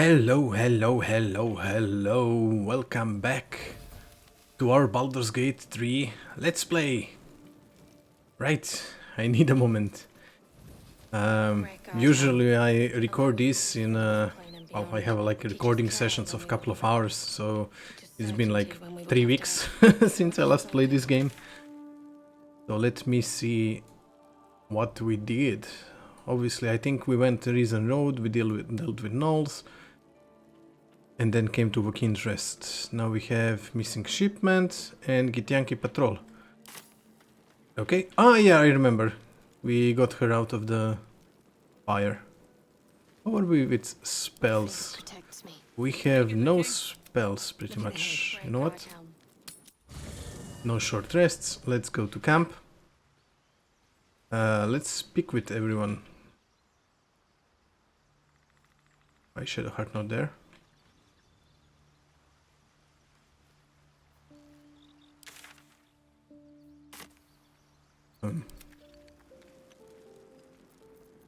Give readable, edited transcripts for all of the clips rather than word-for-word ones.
Hello, hello, hello, hello. Welcome back to our Baldur's Gate 3 Let's Play. Right, I need a moment. Usually I record this in, well, I have like recording sessions of a couple of hours, so it's been like 3 weeks since I last played this game. So let me see what we did. Obviously, I think we went to Reason Road, we dealt with gnolls. And then came to Waukeen's Rest. Now we have Missing Shipment and Githyanki Patrol. Okay. Ah, yeah, I remember. We got her out of the fire. How are we with spells? We have no spells, pretty much. You know what? No short rests. Let's go to camp. Let's speak with everyone. Why is Shadowheart not there?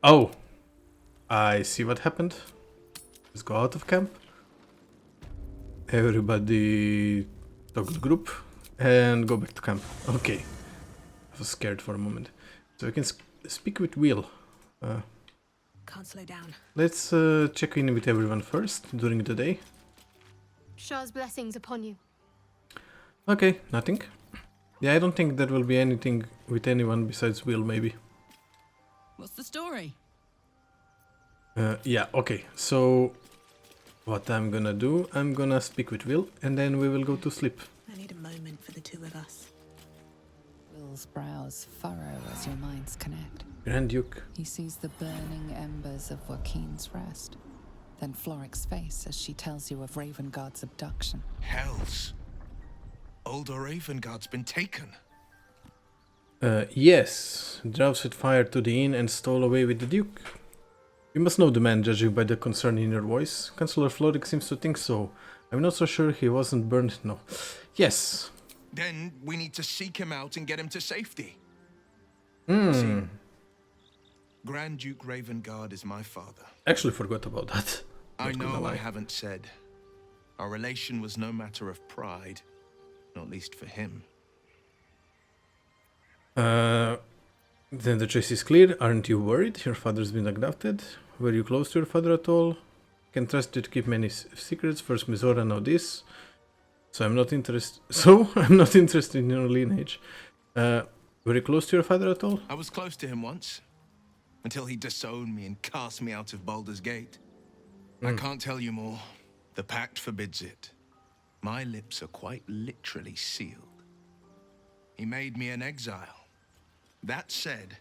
Oh, I see what happened. Let's go out of camp. Everybody toggle group and go back to camp. Okay. I was scared for a moment. So we can speak with Will. Can't slow down. Let's check in with everyone first during the day. Shah's blessings upon you. Okay, nothing. Yeah, I don't think there will be anything with anyone besides Will, maybe. What's the story? Yeah, okay. So, what I'm gonna do, I'm gonna speak with Will, and then we will go to sleep. I need a moment for the two of us. Will's brows furrow as your minds connect. Grand Duke. He sees the burning embers of Waukeen's Rest, then Floric's face as she tells you of Ravengard's abduction. Hells. Older Ravengard's been taken. Yes. Drow set fire to the inn and stole away with the Duke. You must know the man, judging by the concern in your voice. Councillor Floric seems to think so. I'm not so sure he wasn't burned, no. Yes. Then we need to seek him out and get him to safety. Hmm. Grand Duke Ravengard is my father. Actually forgot about that. I Not gonna know lie. I haven't said. Our relation was no matter of pride, not least for him. Then the choice is clear. Aren't you worried? Your father's been abducted. Were you close to your father at all? Can trust you to keep many secrets. First Mizora, now this. So I'm not interested. I'm not interested in your lineage. Were you close to your father at all? I was close to him once, until he disowned me and cast me out of Baldur's Gate. I can't tell you more. The pact forbids it. My lips are quite literally sealed. He made me an exile. That said,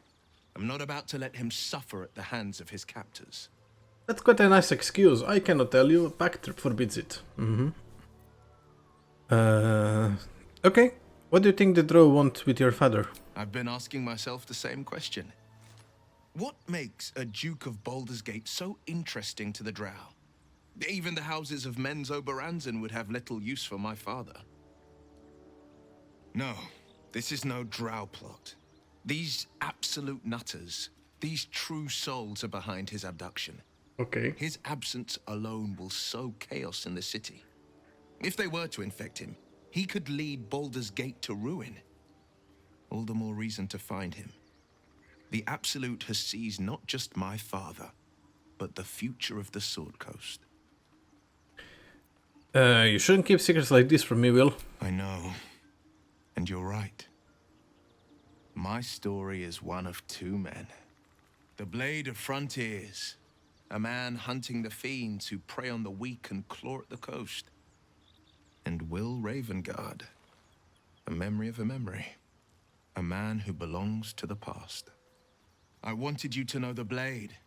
I'm not about to let him suffer at the hands of his captors. That's quite a nice excuse. I cannot tell you. Pact forbids it. Okay. What do you think the Drow want with your father? I've been asking myself the same question. What makes a Duke of Baldur's Gate so interesting to the Drow? Even the houses of Men's Oberanzen would have little use for my father. No, this is no Drow plot. These absolute nutters, these true souls are behind his abduction. Okay. His absence alone will sow chaos in the city. If they were to infect him, he could lead Baldur's Gate to ruin. All the more reason to find him. The Absolute has seized not just my father, but the future of the Sword Coast. You shouldn't keep secrets like this from me, Will. I know. And you're right. My story is one of two men. The Blade of Frontiers, a man hunting the fiends who prey on the weak and claw at the coast. And Will Ravengard, a memory of a memory. A man who belongs to the past. I wanted you to know the Blade,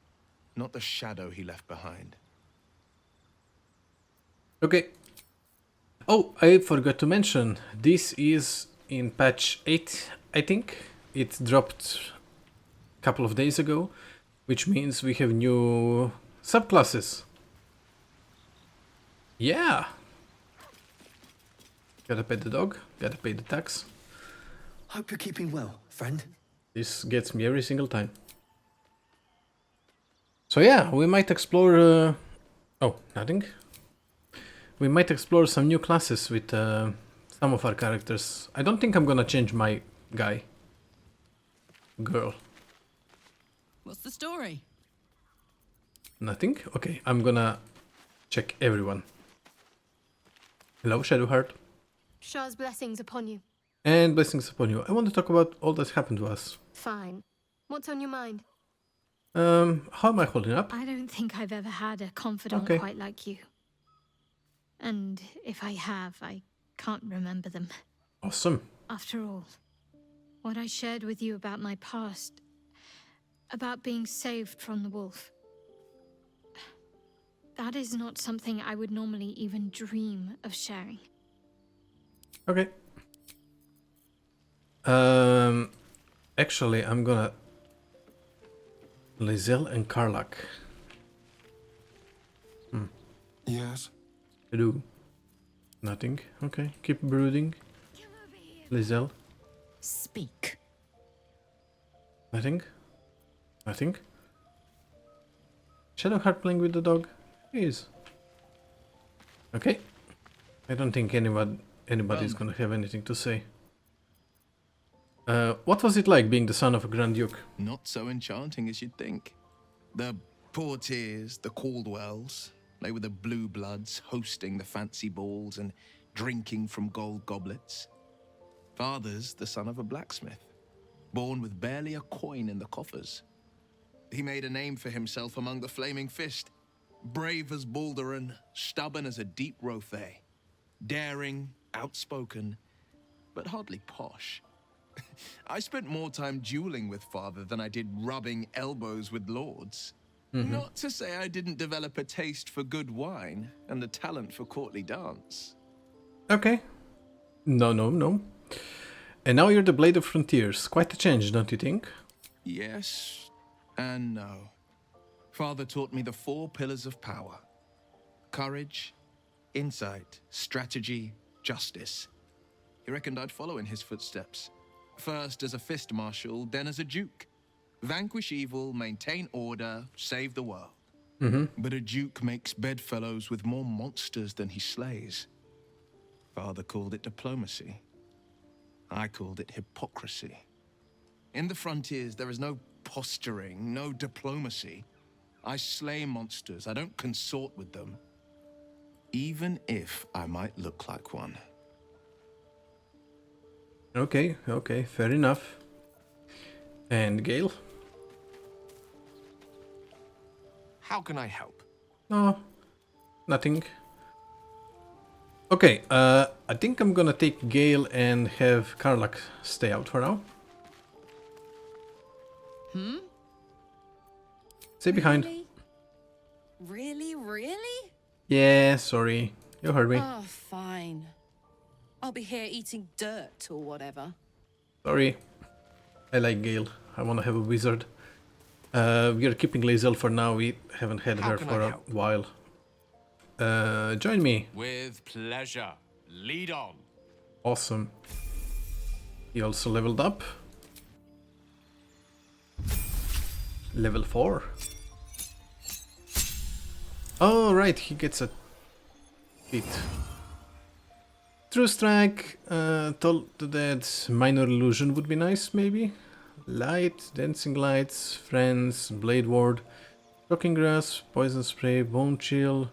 not the shadow he left behind. Okay. Oh, I forgot to mention. This is in patch 8, I think. It dropped a couple of days ago, which means we have new subclasses. Yeah. Gotta pet the dog, gotta pay the tax. Hope you're keeping well, friend. This gets me every single time. So yeah, we might explore Oh, nothing. We might explore some new classes with some of our characters. I don't think I'm gonna change my guy. Girl. What's the story? Nothing? Okay, I'm gonna check everyone. Hello, Shadowheart. Shah's blessings upon you. And blessings upon you. I want to talk about all that's happened to us. Fine. What's on your mind? How am I holding up? I don't think I've ever had a confidant Okay. quite like you. And if I have, I can't remember them. Awesome. After all, what I shared with you about my past, about being saved from the wolf, that is not something I would normally even dream of sharing. Okay. Actually, I'm gonna... Lizelle and Karlak. Yes. Hello. Nothing. Okay, keep brooding. Lizelle. Speak. Nothing. Nothing. Shadowheart playing with the dog. He is. Okay. I don't think anybody's gonna have anything to say. What was it like being the son of a Grand Duke? Not so enchanting as you'd think. The Portiers, the Caldwells, they were the blue bloods hosting the fancy balls and drinking from gold goblets. Father's the son of a blacksmith, born with barely a coin in the coffers. He made a name for himself among the Flaming Fist, brave as Baldur and stubborn as a deep Rothay, daring, outspoken, but hardly posh. I spent more time dueling with father than I did rubbing elbows with lords. Not to say I didn't develop a taste for good wine and a talent for courtly dance. Okay. No. And now you're the Blade of Frontiers. Quite a change, don't you think? Yes and no. Father taught me the 4 pillars of power: courage, insight, strategy, justice. He reckoned I'd follow in his footsteps. First as a fist marshal, then as a duke. Vanquish evil, maintain order, save the world. But a duke makes bedfellows with more monsters than he slays. Father called it diplomacy. I called it hypocrisy. In the frontiers, there is no posturing, no diplomacy. I slay monsters, I don't consort with them. Even if I might look like one. Okay, fair enough. And Gale? How can I help? No, nothing. Okay, I think I'm gonna take Gale and have Karlak stay out for now. Stay behind. Really? Yeah, sorry. You heard me. Oh, fine. I'll be here eating dirt or whatever. Sorry. I like Gale. I wanna have a wizard. We are keeping Lizelle for now. We haven't had How her can for I a help? while. Join me. With pleasure. Lead on. Awesome. He also leveled up. Level 4. Oh, right, he gets a hit. True Strike, Toll the Dead, Minor Illusion would be nice, maybe. Light, Dancing Lights, Friends, Blade Ward, Shocking Grass, Poison Spray, Bone Chill,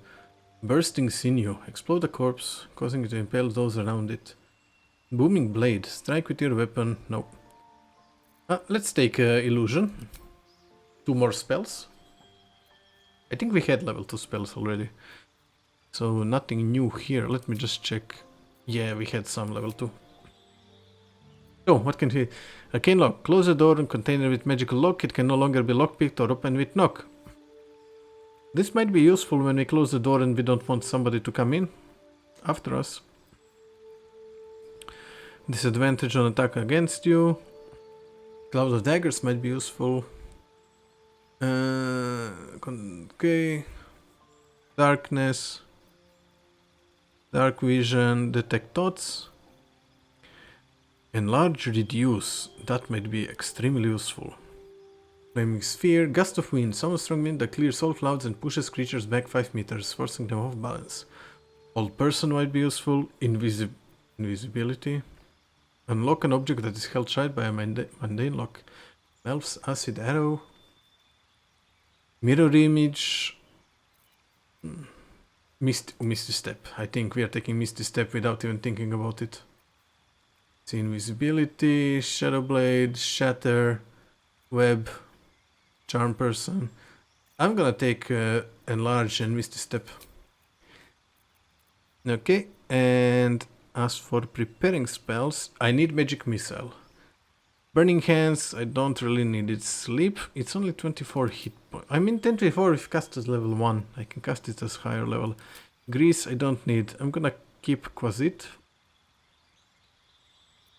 Bursting Sinew, Explode a corpse, causing it to impale those around it. Booming Blade, strike with your weapon, no. Let's take Illusion. 2 more spells. I think we had level 2 spells already. So nothing new here. Let me just check. Yeah, we had some level 2. Oh, what can we... Arcane Lock. Close the door and container with magical lock. It can no longer be lockpicked or opened with knock. This might be useful when we close the door and we don't want somebody to come in after us. Disadvantage on attack against you. Cloud of Daggers might be useful. Okay. Darkness. Dark Vision. Detect Thoughts. Enlarge Reduce. That might be extremely useful. Flaming Sphere, Gust of Wind, summon strong wind that clears all clouds and pushes creatures back 5 meters, forcing them off balance. Old person might be useful. Invisibility. Unlock an object that is held tight by a mundane lock. Elf's Acid Arrow. Mirror Image. Misty Step. I think we are taking Misty Step without even thinking about it. See Invisibility, Shadow Blade, Shatter, Web, Charm Person. I'm gonna take Enlarge and Misty Step. Okay, and as for preparing spells, I need Magic Missile. Burning Hands, I don't really need it. Sleep, it's only 24 hit points. I mean 24 if cast as level 1. I can cast it as higher level. Grease, I don't need. I'm gonna keep Quasit.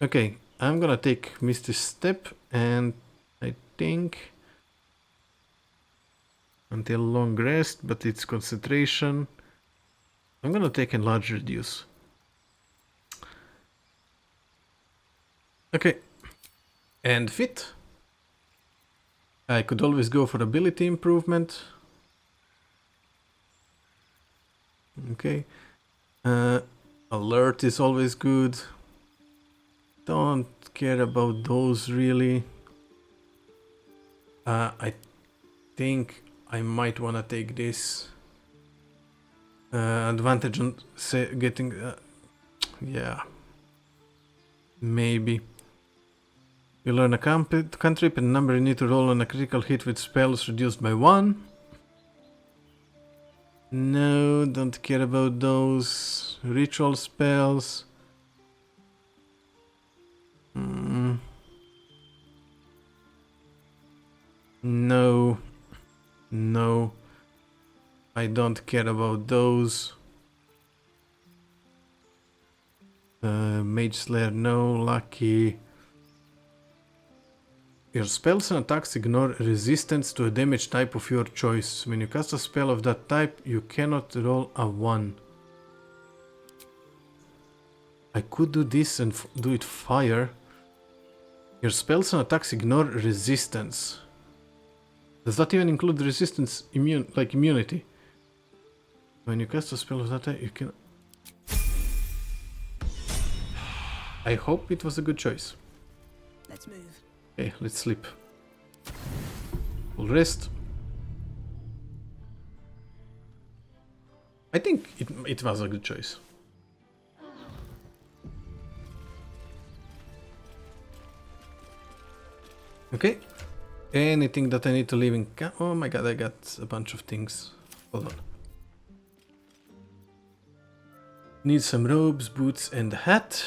Okay, I'm gonna take Misty Step and I think until long rest, but it's concentration. I'm gonna take Enlarge Reduce. Okay. And Fit. I could always go for ability improvement. Okay. Alert is always good. Don't care about those really. I think I might wanna take this. Advantage on getting... yeah. Maybe. You learn a cantrip and number you need to roll on a critical hit with spells reduced by 1. No, don't care about those. Ritual spells. No. No. I don't care about those. Mage Slayer, no. Lucky. Your spells and attacks ignore resistance to a damage type of your choice. When you cast a spell of that type, you cannot roll a 1. I could do this and do it fire. Your spells and attacks ignore resistance. Does that even include resistance like immunity? When you cast a spell of that type, you can... I hope it was a good choice. Let's move. Okay, let's sleep. We'll rest. I think it was a good choice. Okay. Anything that I need to leave in camp? Oh my god, I got a bunch of things. Hold on. Need some robes, boots, and a hat.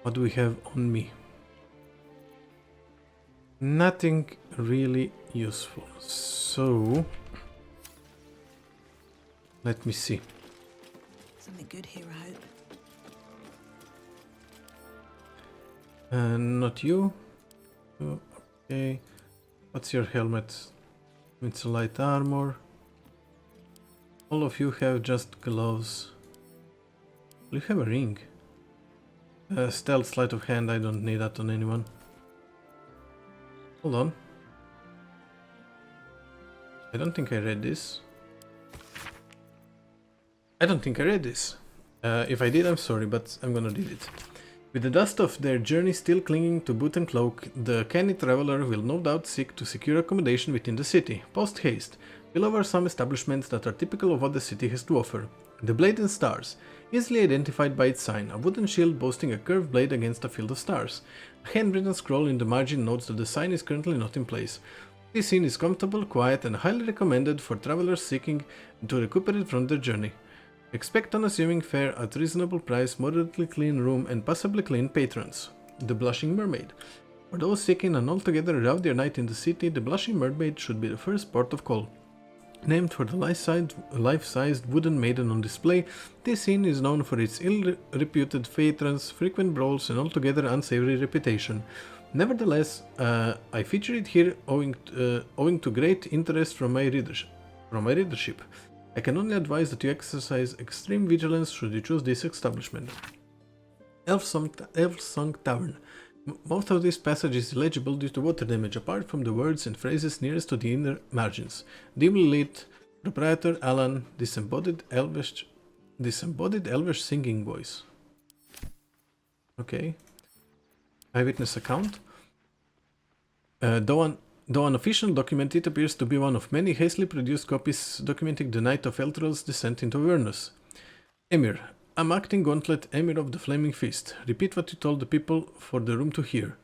What do we have on me? Nothing really useful. So let me see. Something good here, I hope. Not you. Okay. What's your helmet? It's a light armor. All of you have just gloves. You have a ring. Stealth, sleight of hand, I don't need that on anyone. Hold on. I don't think I read this. If I did, I'm sorry, but I'm gonna read it. With the dust of their journey still clinging to boot and cloak, the canny traveler will no doubt seek to secure accommodation within the city. Post haste. Below are some establishments that are typical of what the city has to offer. The Blade and Stars, easily identified by its sign, a wooden shield boasting a curved blade against a field of stars. A handwritten scroll in the margin notes that the sign is currently not in place. This inn is comfortable, quiet, and highly recommended for travelers seeking to recuperate from their journey. Expect unassuming fare at reasonable price, moderately clean room, and passably clean patrons. The Blushing Mermaid. For those seeking an altogether rowdier night in the city, the Blushing Mermaid should be the first port of call. Named for the life-sized wooden maiden on display, this inn is known for its ill-reputed patrons, frequent brawls, and altogether unsavory reputation. Nevertheless, I feature it here owing to great interest from my readership. I can only advise that you exercise extreme vigilance should you choose this establishment. Elf Song Tavern. Most of this passage is illegible due to water damage, apart from the words and phrases nearest to the inner margins. Dimly lit, proprietor Alan, disembodied elvish singing voice. Okay. Eyewitness account. Though unofficial document, it appears to be one of many hastily produced copies documenting the night of Elturel's descent into Avernus. Emir, I'm acting Gauntlet, Emir of the Flaming Fist. Repeat what you told the people for the room to hear.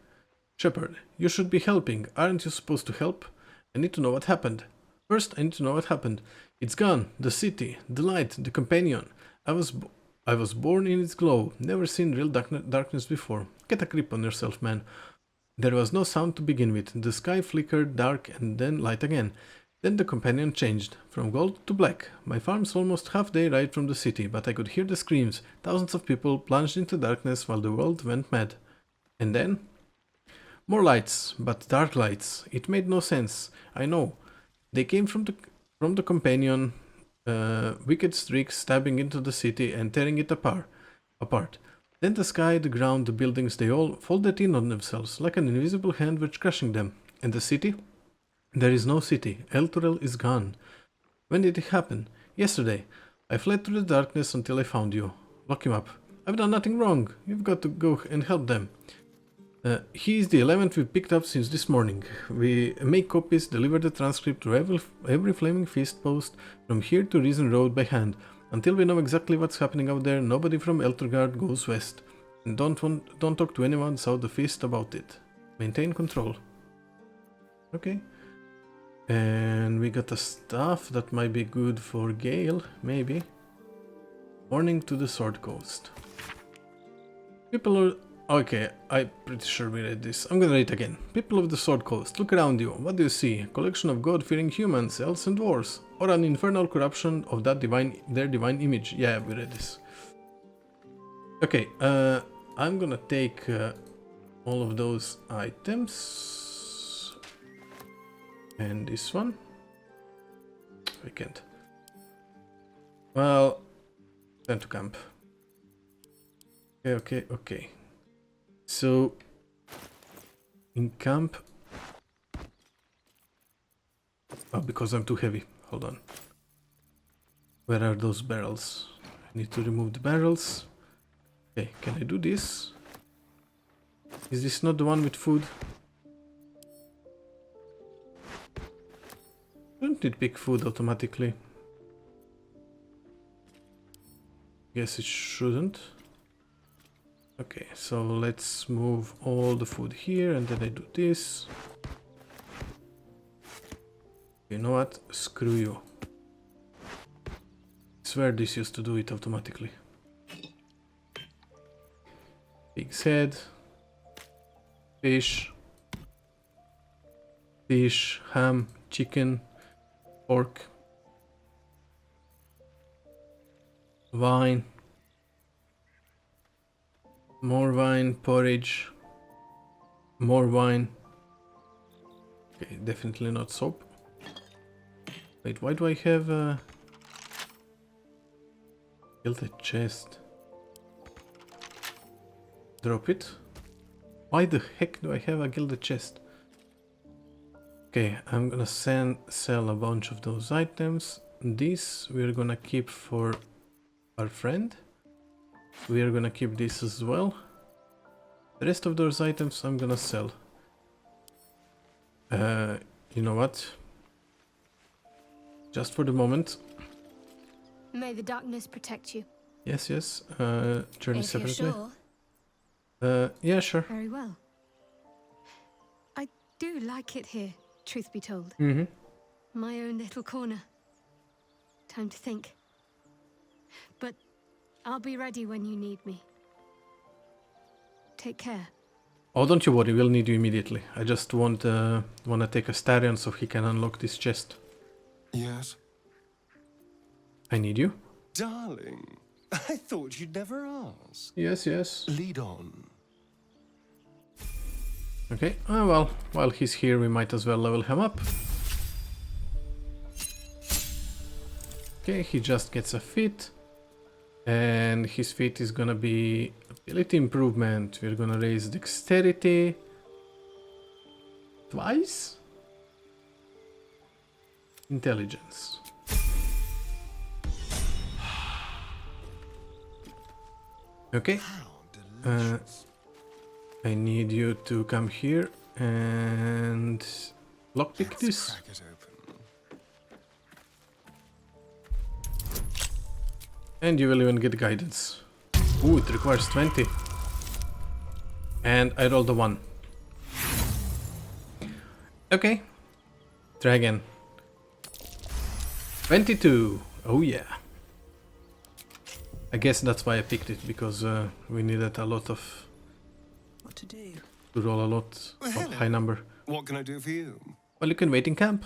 Shepard, you should be helping. Aren't you supposed to help? I need to know what happened. First, I need to know what happened. It's gone. The city, the light, the companion. I was born in its glow. Never seen real darkness before. Get a grip on yourself, man. There was no sound to begin with. The sky flickered dark and then light again. Then the companion changed, from gold to black. My farm's almost half-day ride from the city, but I could hear the screams. Thousands of people plunged into darkness while the world went mad. And then? More lights, but dark lights. It made no sense. I know. They came from the companion, wicked streaks stabbing into the city and tearing it apart. Then the sky, the ground, the buildings, they all folded in on themselves, like an invisible hand was crushing them. And the city? There is no city. Elturel is gone. When did it happen? Yesterday. I fled through the darkness until I found you. Lock him up. I've done nothing wrong. You've got to go and help them. He is the 11th we picked up since this morning. We make copies, deliver the transcript to every Flaming Fist post from here to Reason Road by hand. Until we know exactly what's happening out there, nobody from Elturgard goes west. And don't talk to anyone south the Fist about it. Maintain control. Okay. And we got a staff that might be good for Gale, maybe. Warning to the Sword Coast. People are... Okay, I'm pretty sure we read this. I'm gonna read it again. People of the Sword Coast, look around you. What do you see? A collection of god-fearing humans, elves and dwarves? Or an infernal corruption of their divine image? Yeah, we read this. Okay, I'm gonna take all of those items. And this one. I can't. Well, time to camp. Okay. So, in camp... Oh, because I'm too heavy. Hold on. Where are those barrels? I need to remove the barrels. Okay, can I do this? Is this not the one with food? Shouldn't it pick food automatically? Guess it shouldn't. Okay, so let's move all the food here and then I do this. You know what? Screw you. I swear this used to do it automatically. Pig's head. Fish. Ham, chicken, pork. Wine. More wine, porridge, more wine. Okay, definitely not soap. Wait, why do I have a gilded chest? Drop it. Why the heck do I have a gilded chest? Okay, I'm gonna sell a bunch of those items. This we're gonna keep for our friend. We are gonna keep this as well. The rest of those items I'm gonna sell. You know what? Just for the moment. May the darkness protect you. Yes. Journey If you're separately. sure. Yeah, sure. Very well. I do like it here, truth be told. Mm-hmm. My own little corner. Time to think. But I'll be ready when you need me. Take care. Oh, don't you worry, we'll need you immediately. I just wanna take a Starion so he can unlock this chest. Yes? I need you. Darling, I thought you'd never ask. Yes. Lead on. Okay, well, while he's here we might as well level him up. Okay, he just gets a feat. And his feat is gonna be Ability improvement. We're gonna raise dexterity twice. Intelligence. Okay. I need you to come here and lockpick this. Crack it open. And you will even get guidance. Ooh, it requires 20. And I rolled a 1. Okay. Try again. 22. Oh yeah. I guess that's why I picked it, because we needed a lot of... What to do? to roll a lot of high number. What can I do for you? Well, you can wait in camp.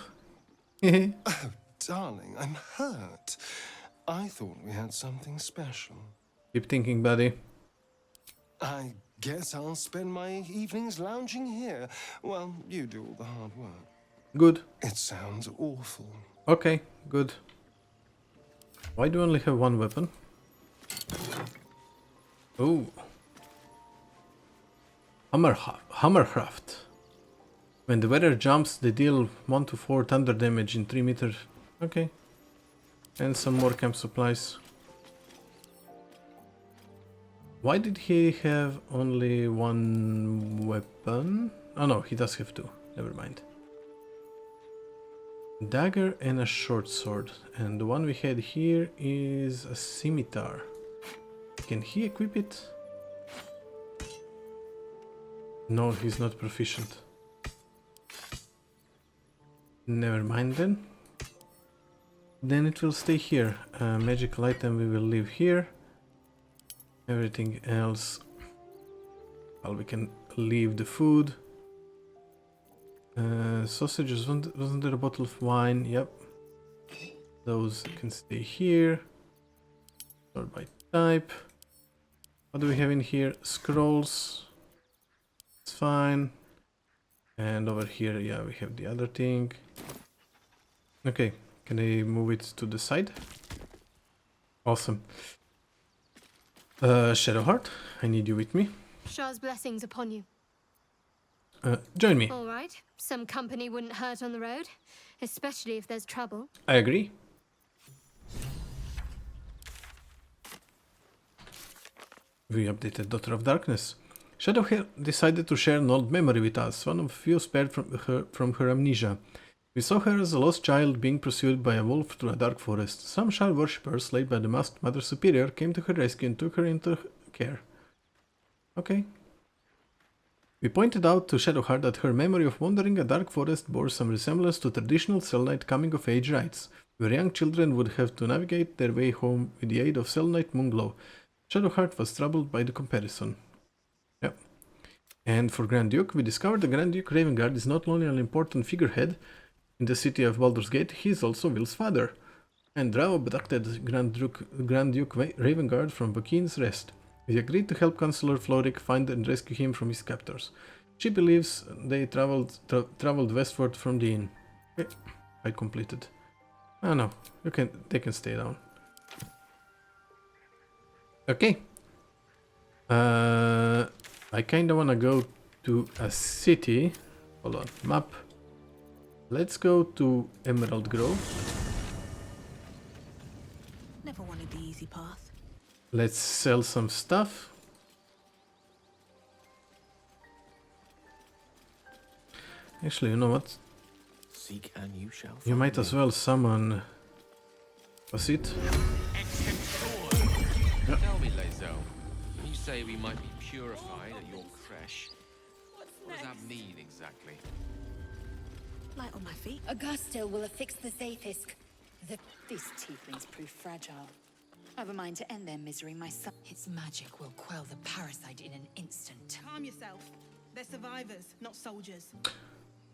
Oh, darling, I'm hurt. I thought we had something special. Keep thinking, buddy. I guess I'll spend my evenings lounging here while you do all the hard work. Good. It sounds awful. Okay, good. Why do you only have one weapon? Oh. Hammercraft. When the wearer jumps, they deal 1 to 4 thunder damage in 3 meters. Okay. And some more camp supplies. Why did he have only one weapon? Oh no, he does have two. Never mind. Dagger and a short sword. And the one we had here is a scimitar. Can he equip it? No, he's not proficient. Never mind then. Then it will stay here. Magical item we will leave here. Everything else, well, we can leave the food. Sausages, wasn't there a bottle of wine? Yep. Those can stay here. Sort by type. What do we have in here? Scrolls. It's fine. And over here, yeah, we have the other thing. Okay, can I move it to the side? Awesome. Shadowheart, I need you with me. Shah's blessings upon you. Join me. All right. Some company wouldn't hurt on the road, especially if there's trouble. I agree. We updated Daughter of Darkness. Shadowheart decided to share an old memory with us, one of few spared from her amnesia. We saw her as a lost child being pursued by a wolf through a dark forest. Some Shah worshippers, led by the masked Mother Superior, came to her rescue and took her into care. Okay. We pointed out to Shadowheart that her memory of wandering a dark forest bore some resemblance to traditional Selknite coming-of-age rites, where young children would have to navigate their way home with the aid of Selknite moonglow. Shadowheart was troubled by the comparison. Yep. And for Grand Duke, we discovered the Grand Duke Ravengard is not only an important figurehead in the city of Baldur's Gate, he is also Will's father. And Drow abducted Grand Duke Ravengard from Buckin's Rest. We agreed to help Chancellor Floric find and rescue him from his captors. She believes they traveled westward from the inn. Okay, I completed. Oh no, they can stay down. Okay. I kinda wanna go to a city. Hold on, map. Let's go to Emerald Grove. Never wanted the easy path. Let's sell some stuff. Actually, you know what? Seek and you shall find. You might as well summon... Was it? Tell me, Lae'zel, when you say we might be purified at your creche, what does that mean exactly? Light on my feet. Augusto will affix the Zaithisk. These tieflings prove fragile. I've a mind to end their misery myself. Its magic will quell the parasite in an instant. Calm yourself. They're survivors, not soldiers.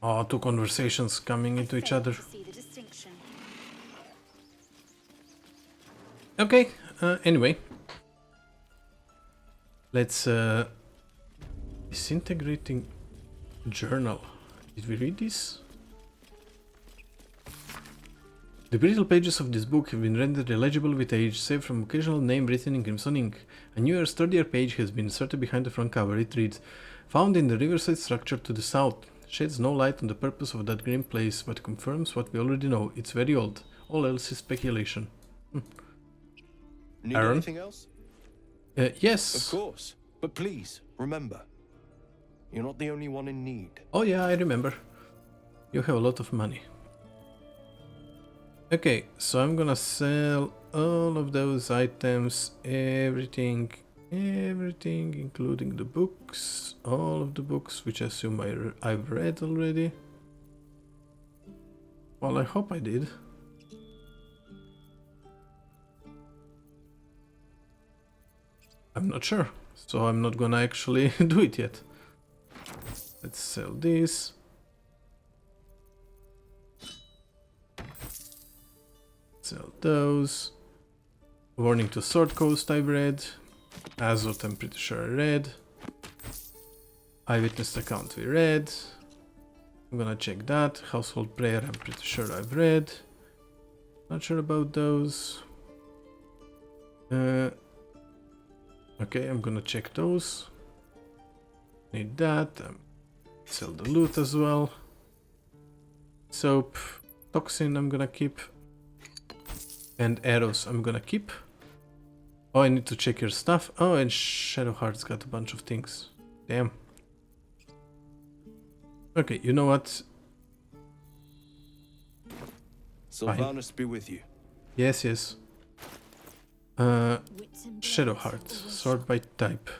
Oh, two conversations coming into each other. See the distinction. Okay, anyway. Let's... Disintegrating journal. Did we read this? The brittle pages of this book have been rendered illegible with age, save from occasional name written in crimson ink. A newer, sturdier page has been inserted behind the front cover. It reads, "Found in the riverside structure to the south. Sheds no light on the purpose of that grim place, but confirms what we already know. It's very old. All else is speculation." Need Aaron? anything else? Yes. Of course. But please, remember, you're not the only one in need. Oh yeah, I remember. You have a lot of money. Okay, so I'm gonna sell all of those items, everything, including the books, all of the books, which I assume I've read already. Well, I hope I did. I'm not sure, so I'm not gonna actually do it yet. Let's sell this. Sell those. Warning to Sword Coast I've read. Azot I'm pretty sure I read. Eyewitness account we read. I'm gonna check that. Household prayer I'm pretty sure I've read. Not sure about those. Okay, I'm gonna check those. Need that. Sell the loot as well. Soap. Toxin I'm gonna keep. And arrows I'm gonna keep. Oh, I need to check your stuff. Oh, and Shadowheart's got a bunch of things. Damn. Okay, you know what? Sylvanas be with you. Yes, yes. Shadowheart. Sort by type.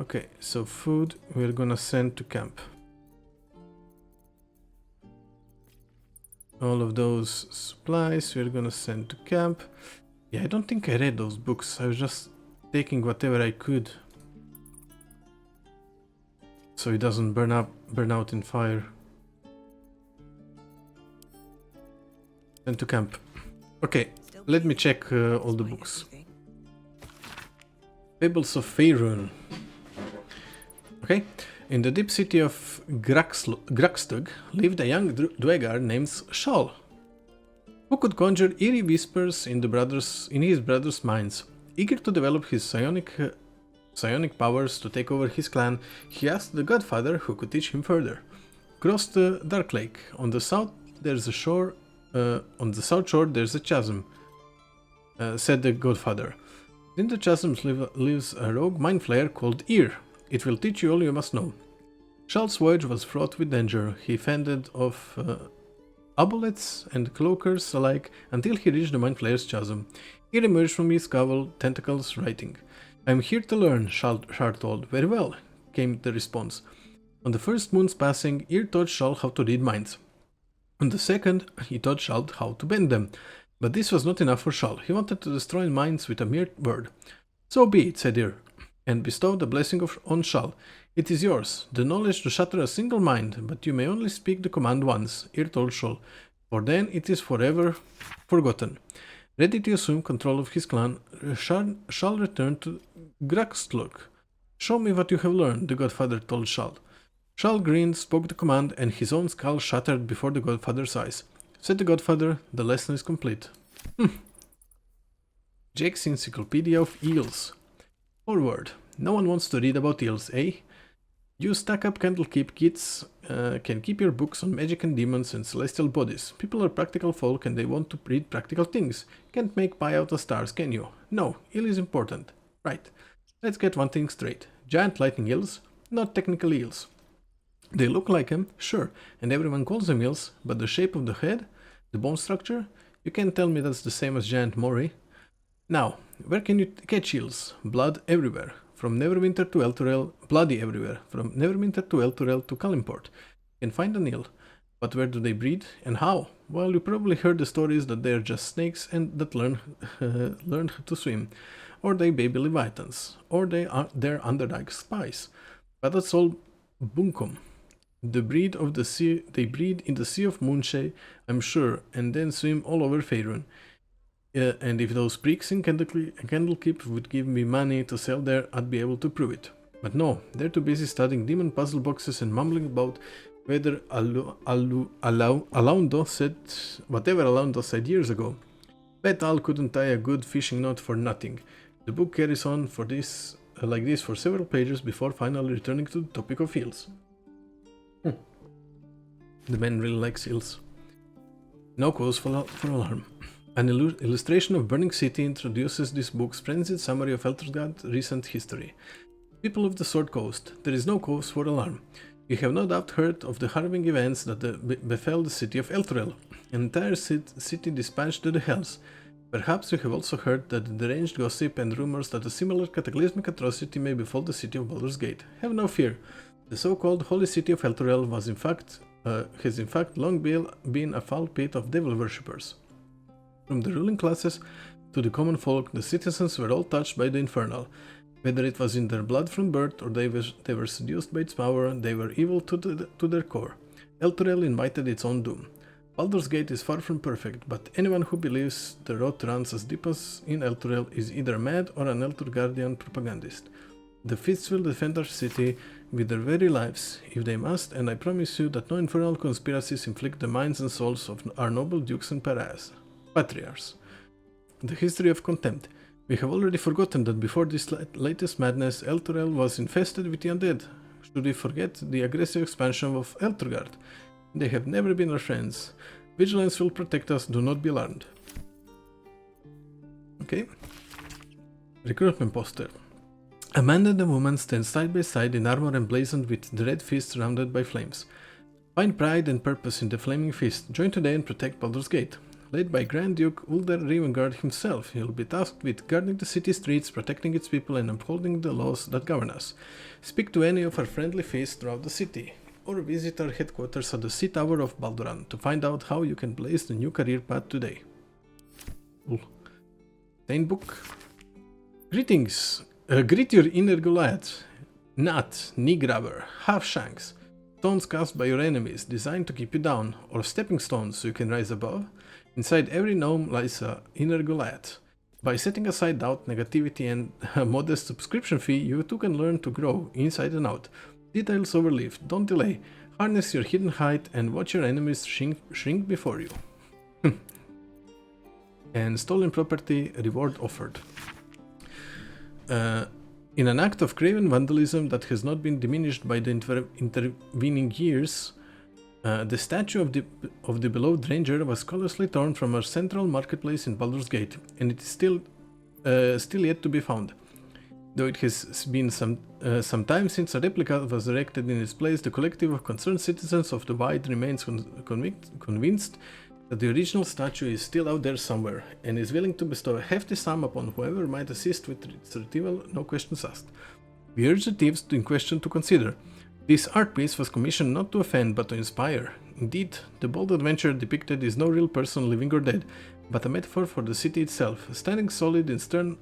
Okay, so food we're gonna send to camp. All of those supplies we're gonna send to camp. Yeah, I don't think I read those books. I was just taking whatever I could, so it doesn't burn out in fire. Send to camp. Okay, let me check all the books. Fables of Faerûn. Okay. In the deep city of Grugstug lived a young dwegar named Shal, who could conjure eerie whispers in his brothers' minds. Eager to develop his psionic powers to take over his clan, he asked the Godfather who could teach him further. Cross the Dark Lake. On the south there's a shore. On the south shore there's a chasm, said the Godfather. In the chasm lives a rogue Mind Flayer called Ear. It will teach you all you must know. Shal's voyage was fraught with danger. He fended off abolets and cloakers alike until he reached the Mind Flayer's chasm. He emerged from his cowl, tentacles writing. "I'm here to learn," Shal told. "Very well," came the response. On the first moon's passing, Ear taught Shal how to read minds. On the second, he taught Shal how to bend them. But this was not enough for Shal. He wanted to destroy minds with a mere word. "So be it," said Ear, and bestowed a blessing on Shal. "It is yours, the knowledge to shatter a single mind, but you may only speak the command once," Ear told Shal, "for then it is forever forgotten." Ready to assume control of his clan, Shal returned to Grugstug. "Show me what you have learned," the Godfather told Shal. Shal grinned, spoke the command, and his own skull shattered before the Godfather's eyes. Said the Godfather, "The lesson is complete." Jake's Encyclopedia of Eels. Forward. No one wants to read about eels, eh? You stack up Candlekeep kits, can keep your books on magic and demons and celestial bodies. People are practical folk and they want to read practical things. Can't make pie out of stars, can you? No, eel is important. Right. Let's get one thing straight. Giant lightning eels? Not technical eels. They look like them, sure, and everyone calls them eels, but the shape of the head, the bone structure, you can't tell me that's the same as giant moray. Now, where can you catch eels? Blood everywhere. From Neverwinter to Elturel, bloody everywhere. From Neverwinter to Elturel to Kalimport. You can find an eel. But where do they breed and how? Well, you probably heard the stories that they're just snakes and that learned to swim. Or they baby leviathans. Or they're underdog spies. But that's all bunkum. They breed in the Sea of Moonshay, I'm sure, and then swim all over Faerûn. And if those pricks in Candlekeep would give me money to sell there, I'd be able to prove it. But no, they're too busy studying demon puzzle boxes and mumbling about whether Alaundo said whatever Alaundo said years ago. Bet Al couldn't tie a good fishing knot for nothing. The book carries on for this like this for several pages before finally returning to the topic of heals. The man really likes heals. No cause for alarm. An illustration of Burning City introduces this book's frenzied summary of Elturgad's recent history. People of the Sword Coast, there is no cause for alarm. You have no doubt heard of the harrowing events that befell the city of Elturel. An entire city dispatched to the hells. Perhaps you have also heard that the deranged gossip and rumors that a similar cataclysmic atrocity may befall the city of Baldur's Gate. Have no fear. The so-called holy city of Elturel has in fact long been a foul pit of devil worshippers. From the ruling classes to the common folk, the citizens were all touched by the infernal. Whether it was in their blood from birth or they were seduced by its power, they were evil to their core. Elturel invited its own doom. Baldur's Gate is far from perfect, but anyone who believes the rot runs as deep as in Elturel is either mad or an Elturgardian propagandist. The Fists will defend our city with their very lives, if they must, and I promise you that no infernal conspiracies inflict the minds and souls of our noble dukes and patriarchs. The history of contempt. We have already forgotten that before this latest madness, Elturel was infested with the undead. Should we forget the aggressive expansion of Elturgard? They have never been our friends. Vigilance will protect us, do not be alarmed. Okay. Recruitment poster. A man and a woman stand side by side in armor emblazoned with the red fist surrounded by flames. Find pride and purpose in the flaming fist. Join today and protect Baldur's Gate. Led by Grand Duke Ulder Rivengard himself, he will be tasked with guarding the city streets, protecting its people, and upholding the laws that govern us. Speak to any of our friendly faces throughout the city, or visit our headquarters at the Sea Tower of Balduran to find out how you can blaze the new career path today. Saint Book. Greetings! Greet your inner Goliath. Nut, knee grabber, half shanks. Stones cast by your enemies, designed to keep you down, or stepping stones so you can rise above. Inside every gnome lies an inner Goliath. By setting aside doubt, negativity, and a modest subscription fee, you too can learn to grow inside and out. Details overleaf, don't delay. Harness your hidden height and watch your enemies shrink before you. And stolen property, reward offered. In an act of craven vandalism that has not been diminished by the intervening years, the statue of the beloved ranger was callously torn from our central marketplace in Baldur's Gate, and it is still yet to be found. Though it has been some time since a replica was erected in its place, the collective of concerned citizens of the Wide remains convinced that the original statue is still out there somewhere, and is willing to bestow a hefty sum upon whoever might assist with its retrieval, no questions asked. We urge the thieves in question to consider. This art piece was commissioned not to offend, but to inspire. Indeed, the bold adventure depicted is no real person, living or dead, but a metaphor for the city itself, standing solid and stern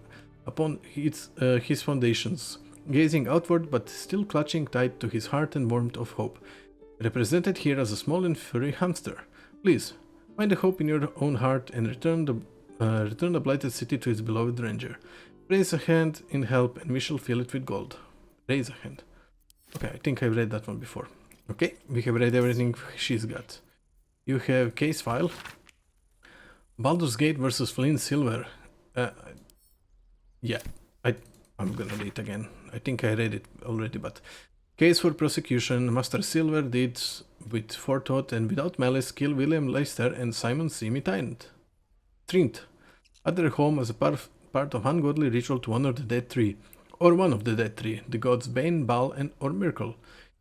upon his foundations, gazing outward but still clutching tight to his heart and warmth of hope, represented here as a small and furry hamster. Please, find the hope in your own heart and return the blighted city to its beloved ranger. Raise a hand in help and we shall fill it with gold. Raise a hand. Okay, I think I've read that one before. Okay, we have read everything she's got. You have case file. Baldur's Gate versus Flint Silver. Yeah, I'm gonna read it again. I think I read it already, but... Case for prosecution. Master Silver did, with forethought and without malice, kill William Leicester and Simon Simi Trint at their home as a part of ungodly ritual to honor the dead tree. Or one of the dead three, the gods Bane, Baal, or Miracle.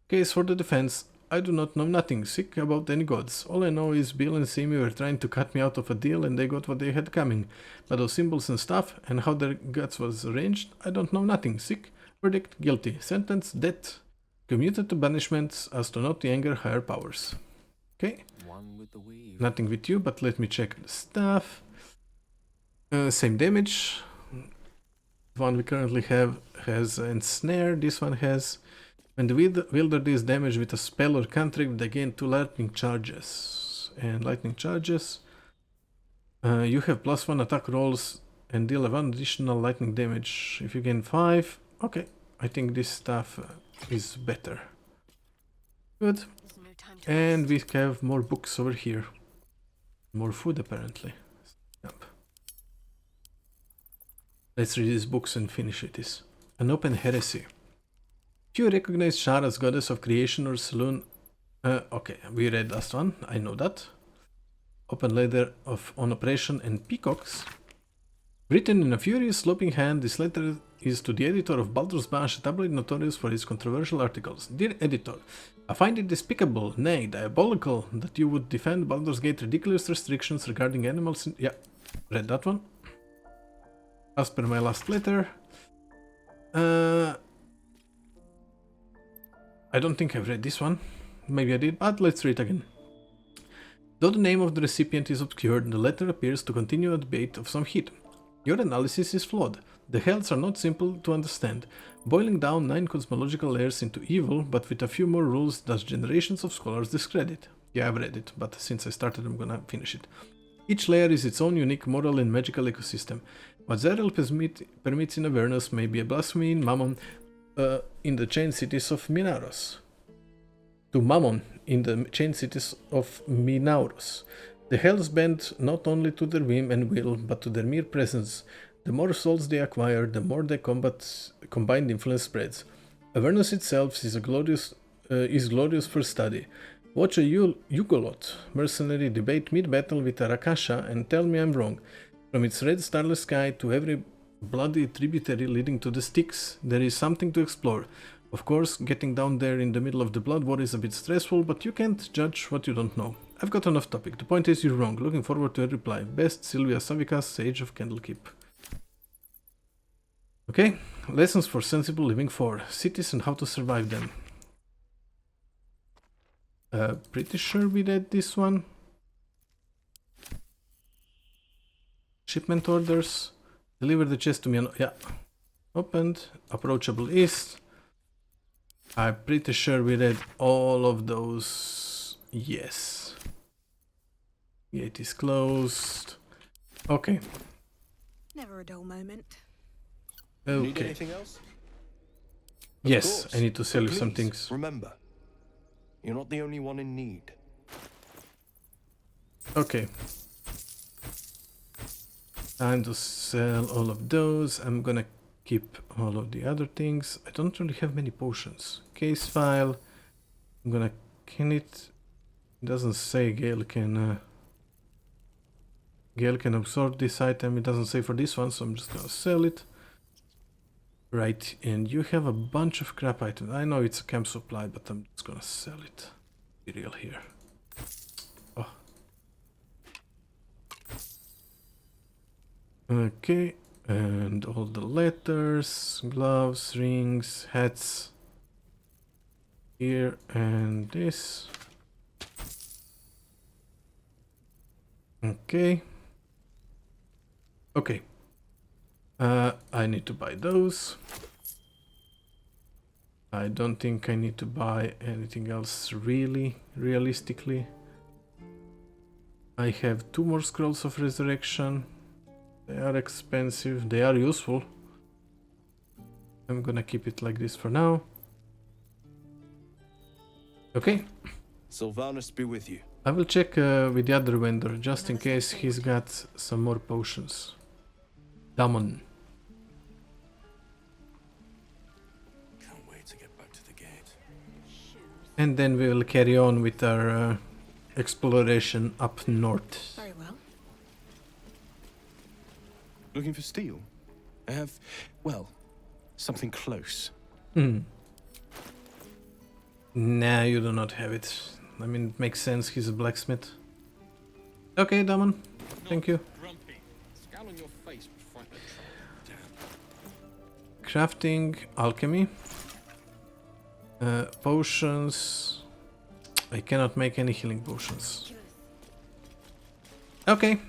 Case for the defense. I do not know nothing sick about any gods. All I know is Bill and Simi were trying to cut me out of a deal and they got what they had coming. But those symbols and stuff, and how their guts was arranged, I don't know nothing sick. Verdict, guilty. Sentence, death. Commuted to banishment as to not to anger higher powers. Okay. Nothing with you, but let me check the stuff. Same damage. The one we currently have has ensnare. This one has... When the wielder deals damage with a spell or cantrip, they gain 2 lightning charges. And lightning charges... you have +1 attack rolls and deal 1 additional lightning damage if you gain 5. Okay, I think this stuff is better. Good. And we have more books over here. More food apparently. Yep. Let's read these books and finish it. An open heresy. Do you recognize Shara as goddess of creation or saloon? Okay, we read last one, I know that. Open letter on oppression and peacocks. Written in a furious sloping hand, this letter is to the editor of Baldur's Bash, a tabloid notorious for its controversial articles. Dear editor, I find it despicable, nay, diabolical, that you would defend Baldur's Gate ridiculous restrictions regarding animals in... Yeah, read that one. As per my last letter. I don't think I've read this one. Maybe I did, but let's read again. Though the name of the recipient is obscured, the letter appears to continue a debate of some heat. Your analysis is flawed. The hells are not simple to understand. Boiling down 9 cosmological layers into evil, but with a few more rules does generations of scholars discredit. Yeah, I've read it, but since I started I'm gonna finish it. Each layer is its own unique moral and magical ecosystem. What Zerel permits in Avernus may be a blasphemy in Mammon in the chained cities of Minauros. To Mammon in the chained cities of Minauros. The hells bend not only to their whim and will, but to their mere presence. The more souls they acquire, the more their combined influence spreads. Avernus itself is glorious for study. Watch a Yugolot mercenary debate mid-battle with a Rakasha and tell me I'm wrong. From its red starless sky to every bloody tributary leading to the Styx, there is something to explore. Of course, getting down there in the middle of the blood war is a bit stressful, but you can't judge what you don't know. I've got enough topic. The point is you're wrong. Looking forward to a reply. Best, Sylvia Savikas, Sage of Candlekeep. Okay, lessons for sensible living 4. Cities and how to survive them. Pretty sure we read this one. Shipment orders. Deliver the chest to me. Yeah. Opened. Approachable east. I'm pretty sure we read all of those. Yes. Gate is closed. Okay. Never a dull moment. Okay. Need anything else? Yes, I need to sell you some things. Remember, you're not the only one in need. Okay. Time to sell all of those. I'm gonna keep all of the other things. I don't really have many potions. Case file. I'm gonna can it. It doesn't say Gale can absorb this item. It doesn't say for this one, so I'm just gonna sell it. Right, and you have a bunch of crap items. I know it's a camp supply, but I'm just gonna sell it. Be real here. Oh. Okay, and all the letters, gloves, rings, hats. Here and this. Okay. Okay. I need to buy those. I don't think I need to buy anything else really, realistically. I have 2 more scrolls of resurrection. They are expensive, they are useful. I'm gonna keep it like this for now. Okay. Sylvanus be with you. I will check with the other vendor just in case he's got some more potions. Damon. Can't wait to get back to the gate. And then we will carry on with our exploration up north. Very well. Looking for steel? I have, well, something close. Nah, you do not have it. I mean, it makes sense, he's a blacksmith. Okay, Damon. Thank you. Crafting, alchemy. Potions. I cannot make any healing potions. Okay.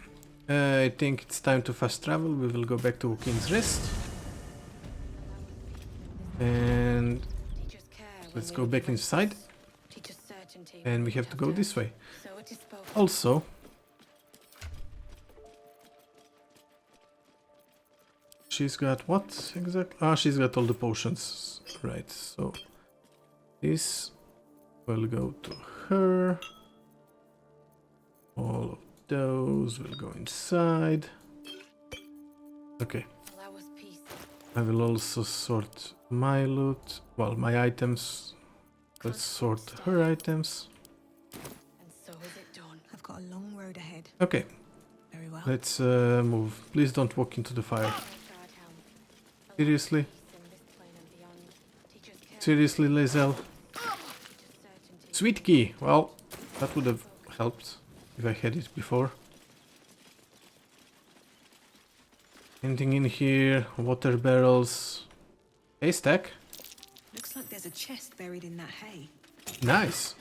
I think it's time to fast travel. We will go back to Wokin's Rest. And let's go back inside. And we have to go this way. Also, she's got what exactly? Ah, she's got all the potions. Right, so this will go to her. All of those will go inside. Okay. I will also sort my loot. Well, my items. Let's sort her items. And so is it done. I've got a long road ahead. Okay. Very well. Let's move. Please don't walk into the fire. Seriously? Seriously, Lae'zel? Sweet key! Well, that would have helped if I had it before. Anything in here? Water barrels. Haystack? Looks like there's a chest buried in that hay. Nice!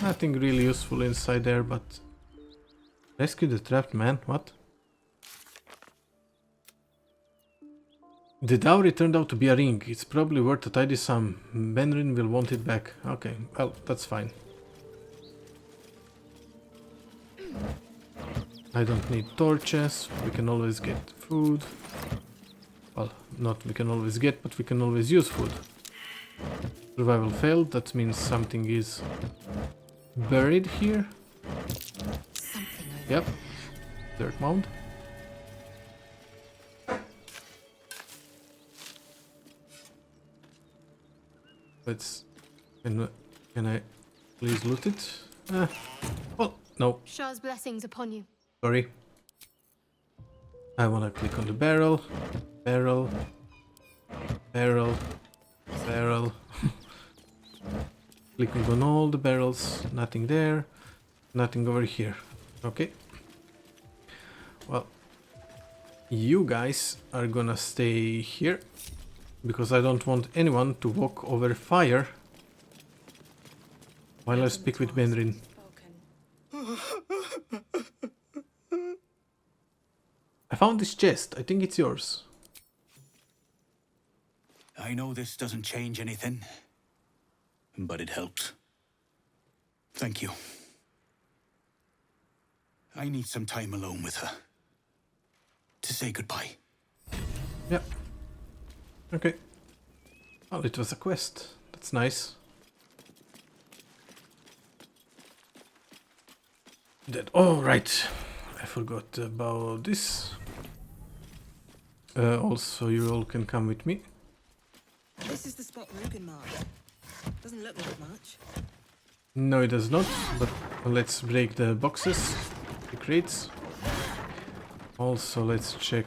Nothing really useful inside there, but... Rescue the trapped man? What? The dowry turned out to be a ring. It's probably worth a tidy sum. Benrin will want it back. Okay, well, that's fine. I don't need torches. We can always get food. Well, not we can always get, but we can always use food. Survival failed. That means something is buried here. Yep. Dirt mound. Let's... Can I please loot it? Well, no. Shah's blessings upon you. Sorry. I wanna click on the barrel. Barrel. Barrel. Barrel. Clicking on all the barrels. Nothing there. Nothing over here. Okay. Well, you guys are gonna stay here. Because I don't want anyone to walk over fire while I speak with Benrin. I found this chest. I think it's yours. I know this doesn't change anything, but it helps. Thank you. I need some time alone with her to say goodbye. Yeah. Okay. Well, it was a quest. That's nice. That. Oh, right. I forgot about this. Also, you all can come with me. This is the spot Rugen marked. Doesn't look like much. No, it does not. But let's break the boxes, the crates. Also, let's check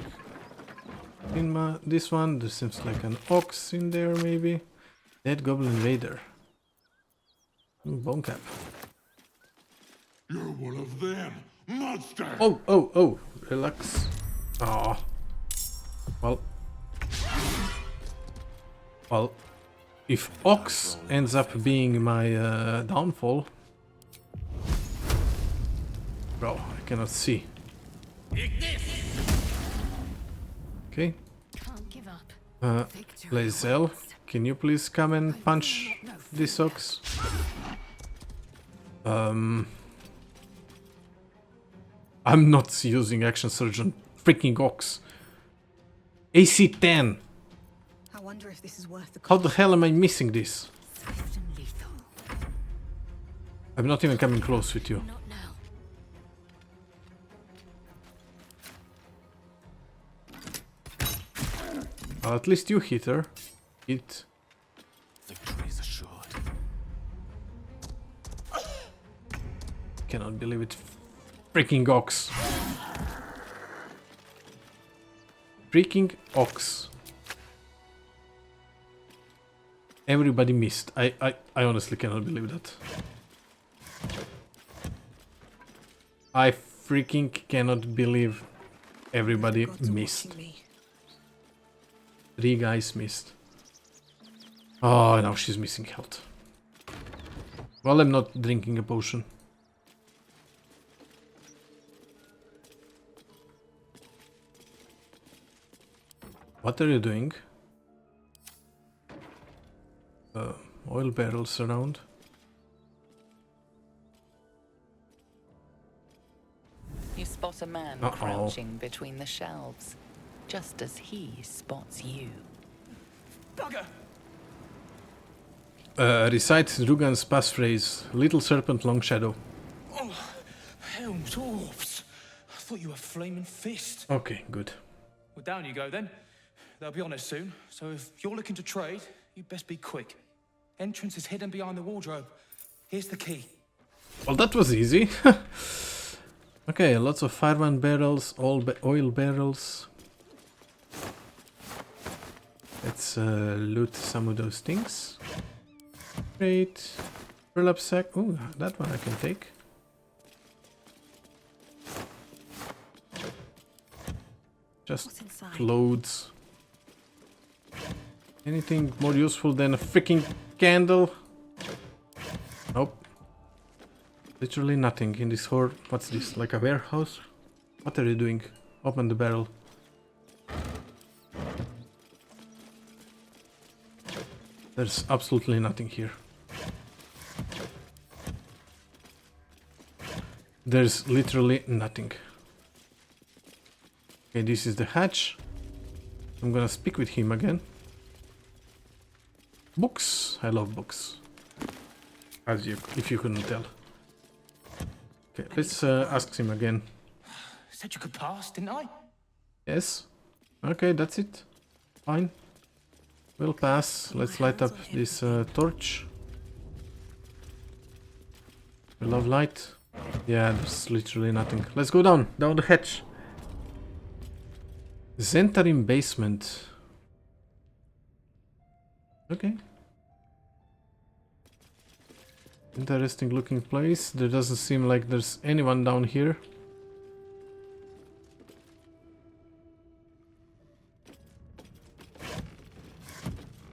in this one. There seems like an ox in there, maybe. Dead Goblin Raider. Bone cap. You're one of them, monster! Oh, relax. Ah. Well, if Ox ends up being my downfall... Bro, I cannot see. Okay. Lae'zel, can you please come and punch this Ox? I'm not using Action Surge on freaking Ox. AC 10! I wonder if this is worth the How the hell am I missing this? I'm not even coming close with you. Well, at least you hit her. Hit. Victory is assured. Cannot believe it. Freaking Ox. Freaking Ox. Everybody missed. I honestly cannot believe that. I freaking cannot believe everybody missed. 3 guys missed. Oh, now she's missing health. Well, I'm not drinking a potion. What are you doing? Oil barrels around. You spot a man crouching between the shelves, just as he spots you. Bugger! Recite Rugan's passphrase. Little serpent, long shadow. Oh, hell, dwarves. I thought you were flaming fist. Okay, good. Well, down you go then. They'll be on us soon, so if you're looking to trade, you best be quick. Entrance is hidden behind the wardrobe. Here's the key. Well, that was easy. Okay, lots of Faerûn barrels, oil barrels. Let's loot some of those things. Great. Burlap sack. Oh, that one I can take. Just clothes. Anything more useful than a freaking candle? Nope. Literally nothing in this horde. What's this? Like a warehouse? What are you doing? Open the barrel. There's absolutely nothing here. There's literally nothing. Okay, this is the hatch. I'm gonna speak with him again. Books. I love books. If you couldn't tell. Okay, let's ask him again. Said you could pass, didn't I? Yes. Okay, that's it. Fine. We'll pass. Let's light up this torch. We love light. Yeah, there's literally nothing. Let's go down the hatch. Zentarim basement. Okay. Interesting looking place. There doesn't seem like there's anyone down here.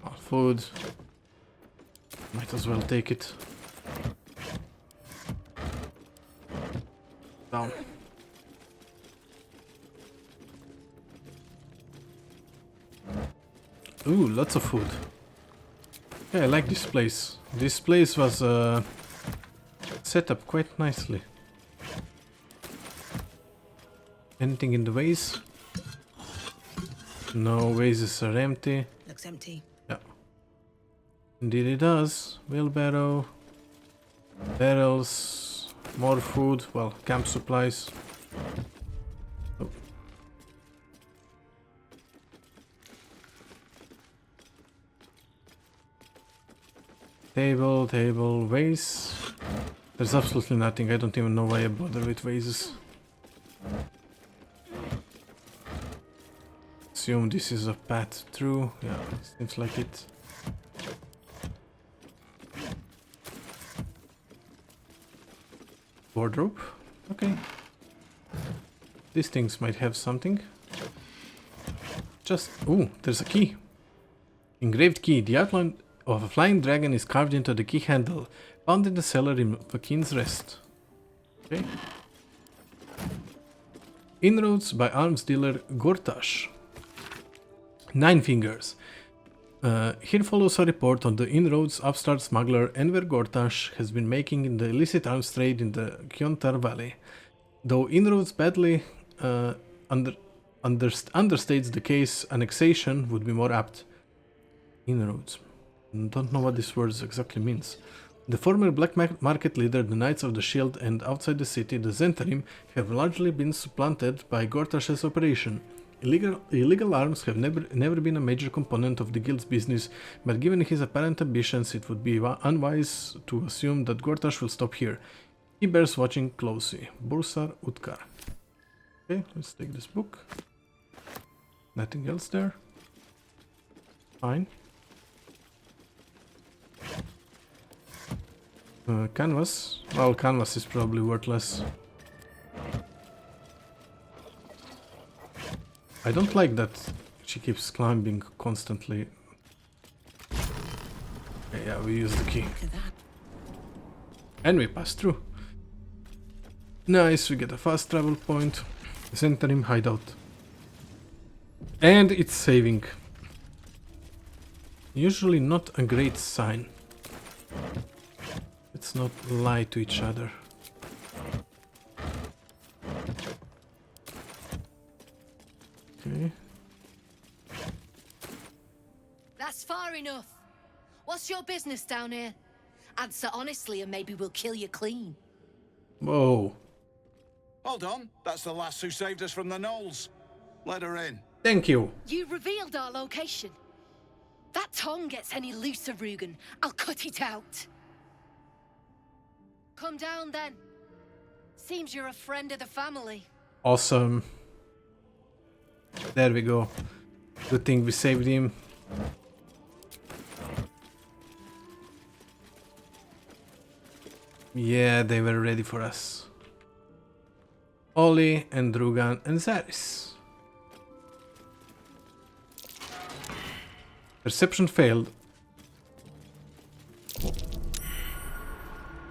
Oh, food. Might as well take it. Down. Ooh, lots of food. Yeah, I like this place. This place was set up quite nicely. Anything in the vase? No, vases are empty. Looks empty. Yeah. Indeed it does. Wheelbarrow. Barrels. More food. Well, camp supplies. Oh. Table, vase. There's absolutely nothing. I don't even know why I bother with vases. Assume this is a path through. Yeah, seems like it. Wardrobe. Okay. These things might have something. Just... Ooh, there's a key. Engraved key. The outline of a flying dragon is carved into the key handle, found in the cellar in Faerûn's Rest. Okay. Inroads by arms dealer Gortash. 9 fingers. Here follows a report on the inroads upstart smuggler Enver Gortash has been making in the illicit arms trade in the Kiontar Valley. Though inroads badly understates the case, annexation would be more apt. Inroads. Don't know what this word exactly means. The former black market leader, the Knights of the Shield, and outside the city, the Zentarim, have largely been supplanted by Gortash's operation. Illegal arms have never been a major component of the guild's business, but given his apparent ambitions, it would be unwise to assume that Gortash will stop here. He bears watching closely. Bursar Utkar. Okay, let's take this book. Nothing else there. Fine. Canvas. Well, canvas is probably worthless. I don't like that she keeps climbing constantly. Okay, yeah, we use the key. And we pass through. Nice, we get a fast travel point. Zentarim hideout. And it's saving. Usually not a great sign. Let's not lie to each other. Okay. That's far enough. What's your business down here? Answer honestly and maybe we'll kill you clean. Whoa. Hold on. That's the lass who saved us from the gnolls. Let her in. Thank you. You revealed our location. That tongue gets any looser, Rugen, I'll cut it out. Come down then. Seems you're a friend of the family. Awesome. There we go. Good thing we saved him. Yeah, they were ready for us. Ollie and Drugan and Zaris. Perception failed.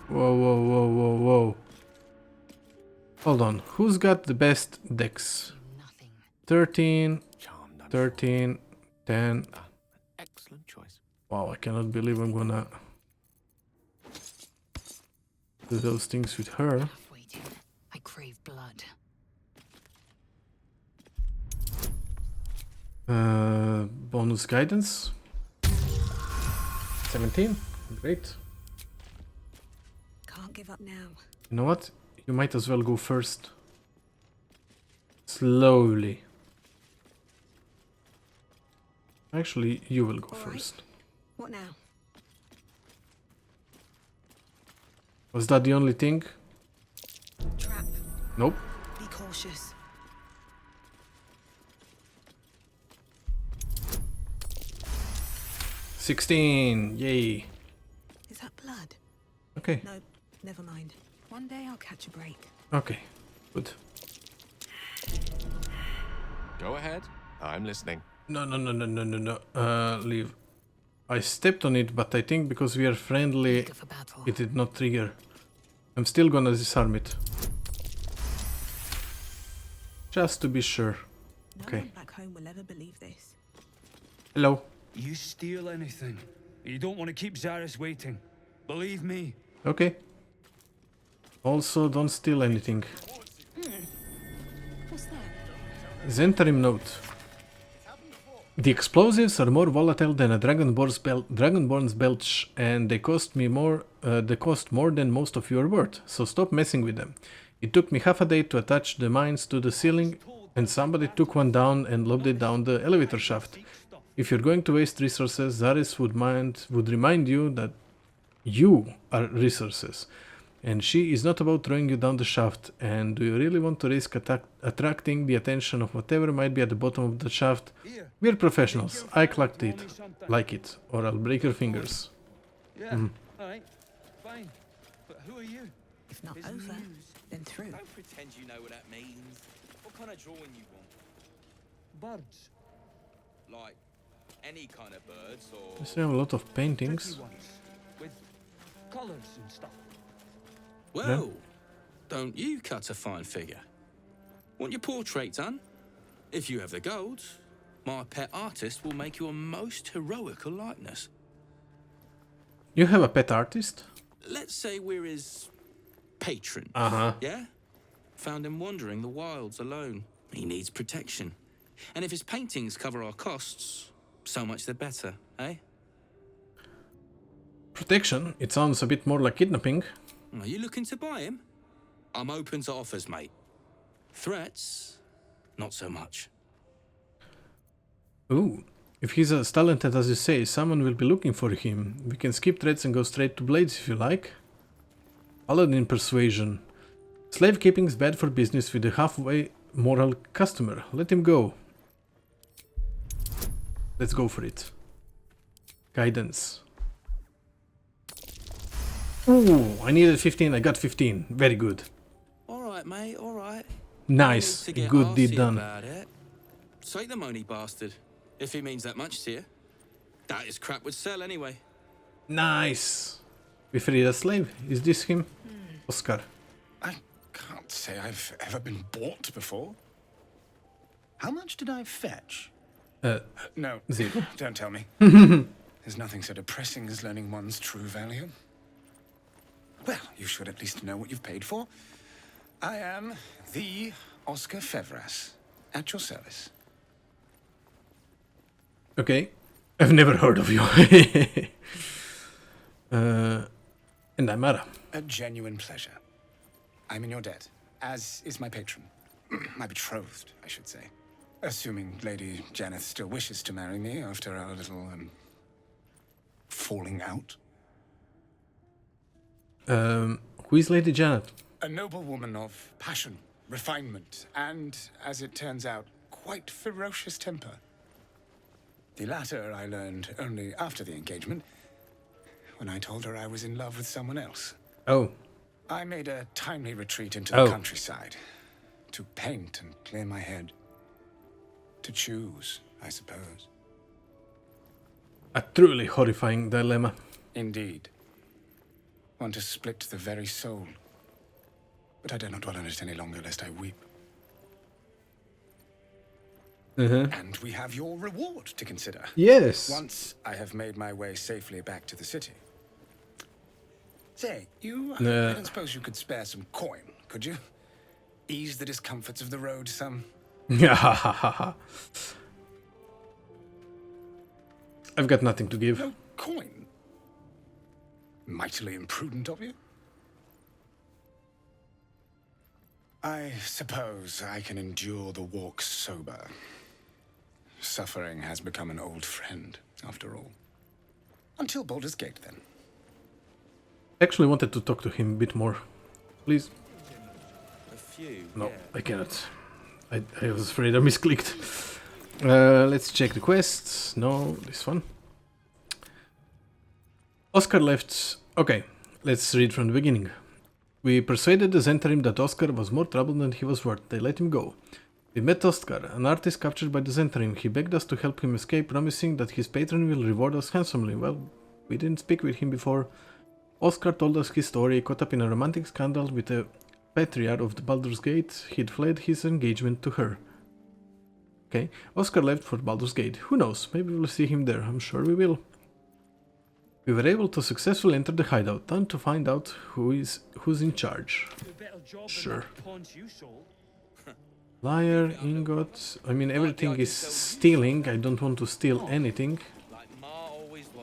Whoa, whoa, whoa, whoa, whoa. Hold on. Who's got the best dex? 13, 13, 10. Excellent choice. Wow, I cannot believe I'm gonna do those things with her. I crave blood. Bonus guidance. 17. Great. Can't give up now. You know what? You might as well go first. Slowly. Actually, you will go first. What now? Was that the only thing? Trap. Nope. Be cautious. $16. Yay. Is that blood? Okay. No, never mind. One day I'll catch a break. Okay. Good. Go ahead. I'm listening. No. Leave. I stepped on it, but I think because we are friendly, it did not trigger. I'm still gonna disarm it. Just to be sure. Okay. No one back home will ever believe this. Hello. You steal anything. You don't want to keep Zaris waiting. Believe me. Okay. Also, don't steal anything. What's that? Zentarim note. The explosives are more volatile than a dragonborn's belch, and they cost more than most of you are worth. So stop messing with them. It took me half a day to attach the mines to the ceiling, and somebody took one down and lobbed it down the elevator shaft. If you're going to waste resources, Zaris would remind you that you are resources. And she is not about throwing you down the shaft. And do you really want to risk attracting the attention of whatever might be at the bottom of the shaft? We're professionals. I clacked it. Like it. Or I'll break your fingers. Yeah, alright. Fine. But who are you? If not over, then through. Don't pretend you know what that means. What kind of drawing you want? Birds. Like any kind of birds or... I see a lot of paintings. Pretty ones. With colours and stuff. Well, don't you cut a fine figure? Want your portrait done? If you have the gold, my pet artist will make you a most heroical likeness. You have a pet artist? Let's say we're his patron. Uh-huh. Yeah? Found him wandering the wilds alone. He needs protection. And if his paintings cover our costs, so much the better, eh? Protection? It sounds a bit more like kidnapping. Are you looking to buy him? I'm open to offers, mate. Threats? Not so much. Ooh. If he's as talented as you say, someone will be looking for him. We can skip threats and go straight to blades if you like. Paladin persuasion. Slave keeping is bad for business with a halfway moral customer. Let him go. Let's go for it. Guidance. Ooh, I needed 15, I got 15. Very good. Alright, mate, alright. Nice. Good deed done. Take the money, bastard. If he means that much to you. That is crap would sell anyway. Nice. We freed a slave. Is this him? Oscar. I can't say I've ever been bought before. How much did I fetch? No, 0. Don't tell me. There's nothing so depressing as learning one's true value. Well, you should at least know what you've paid for. I am the Oscar Fevras, at your service. Okay. I've never heard of you. And I'm Ara. A genuine pleasure. I'm in your debt, as is my patron. My betrothed, I should say. Assuming Lady Janeth still wishes to marry me after our little, falling out. Who is Lady Janet? A noble woman of passion, refinement, and, as it turns out, quite ferocious temper. The latter I learned only after the engagement, when I told her I was in love with someone else. Oh. I made a timely retreat into the countryside, to paint and clear my head. To choose, I suppose. A truly horrifying dilemma. Indeed. One to split the very soul. But I dare not dwell on it any longer, lest I weep. And we have your reward to consider. Yes. Once I have made my way safely back to the city. Say, I don't suppose you could spare some coin, could you? Ease the discomforts of the road some. I've got nothing to give. No coin? Mightily imprudent of you. I suppose I can endure the walk sober. Suffering has become an old friend, after all. Until Baldur's Gate, then. Actually wanted to talk to him a bit more. Please. No, yeah. I cannot. I was afraid I misclicked. Let's check the quests. No, this one. Oscar left. Okay, let's read from the beginning. We persuaded the Zentarim that Oscar was more trouble than he was worth. They let him go. We met Oscar, an artist captured by the Zentarim. He begged us to help him escape, promising that his patron will reward us handsomely. Well, we didn't speak with him before. Oscar told us his story. Caught up in a romantic scandal with a patriarch of the Baldur's Gate, he'd fled his engagement to her. Okay, Oscar left for Baldur's Gate. Who knows, maybe we'll see him there. I'm sure we will. We were able to successfully enter the hideout. Time to find out who's in charge. Sure. Liar, ingot. I mean, everything is stealing. I don't want to steal anything.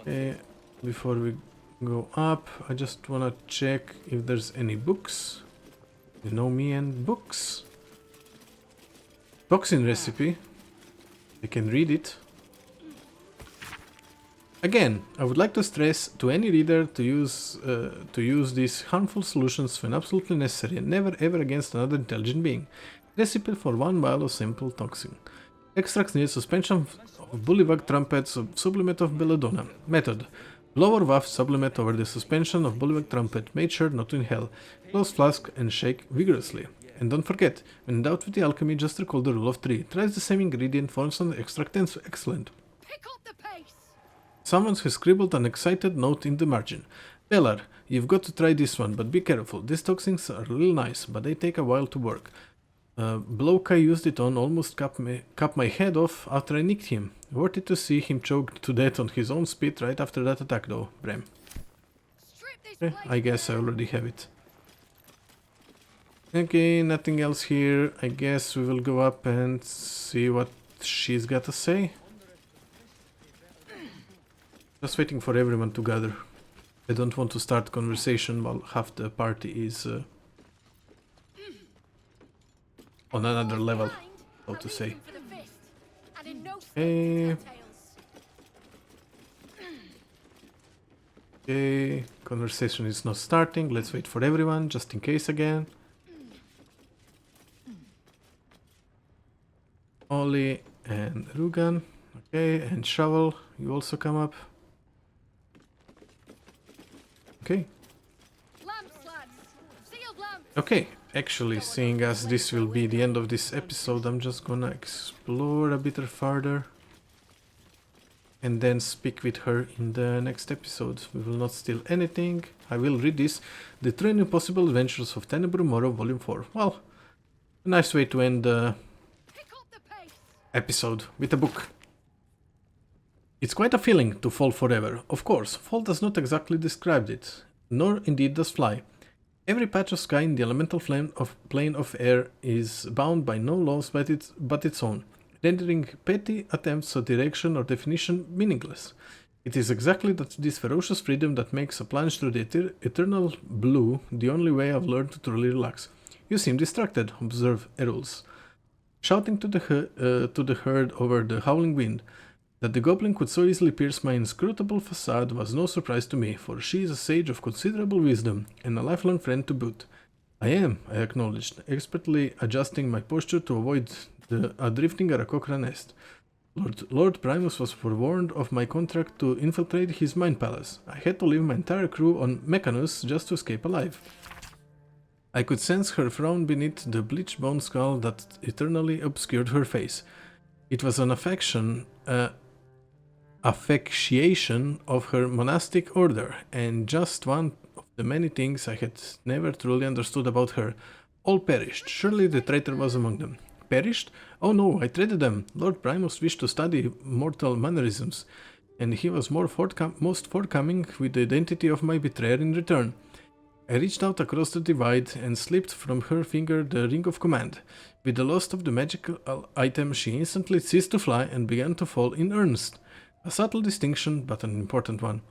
Okay, before we go up, I just wanna check if there's any books. You know me and books. Toxin recipe. I can read it. Again, I would like to stress to any reader to use these harmful solutions when absolutely necessary and never ever against another intelligent being. Recipe for 1 vial of simple toxin. Extracts near suspension of bullywug trumpets, sublimate of belladonna. Method. Blow or waft sublimate over the suspension of bullywug trumpet. Make sure not to inhale. Close flask and shake vigorously. And don't forget, when in doubt with the alchemy, just recall the rule of 3. Tries the same ingredient, forms an extract excellent. Someone has scribbled an excited note in the margin. Bellar, you've got to try this one, but be careful. These toxins are real nice, but they take a while to work. Bloke I used it on almost cut my head off after I nicked him. Worth it to see him choked to death on his own spit right after that attack though, Brem. I guess I already have it. Okay, nothing else here. I guess we will go up and see what she's got to say. Just waiting for everyone to gather. I don't want to start conversation while half the party is on another level, so to say. Okay, conversation is not starting. Let's wait for everyone, just in case again. Ollie and Rugan. Okay, and Shovel, you also come up. Okay. Okay, actually, seeing as this will be the end of this episode, I'm just gonna explore a bit further and then speak with her in the next episode. We will not steal anything. I will read this. The True and Impossible Adventures of Tenebrum Morrow, Volume 4. Well, a nice way to end the episode with a book. It's quite a feeling to fall forever. Of course, fall does not exactly describe it, nor indeed does fly. Every patch of sky in the elemental plane of air is bound by no laws but its own. rendering petty attempts at direction or definition meaningless. It is exactly this ferocious freedom that makes a plunge through the eternal blue the only way I've learned to truly relax. You seem distracted, observed Errol's, shouting to the herd over the howling wind. That the goblin could so easily pierce my inscrutable facade was no surprise to me, for she is a sage of considerable wisdom, and a lifelong friend to boot. I am, I acknowledged, expertly adjusting my posture to avoid a drifting Aarakocra nest. Lord Primus was forewarned of my contract to infiltrate his mind palace. I had to leave my entire crew on Mechanus just to escape alive. I could sense her frown beneath the bleached bone skull that eternally obscured her face. It was an affectation of her monastic order, and just one of the many things I had never truly understood about her. All perished. Surely the traitor was among them. Perished? Oh no, I traded them. Lord Primus wished to study mortal mannerisms, and he was most forthcoming with the identity of my betrayer in return. I reached out across the divide and slipped from her finger the ring of command. With the loss of the magical item, she instantly ceased to fly and began to fall in earnest. A subtle distinction, but an important one.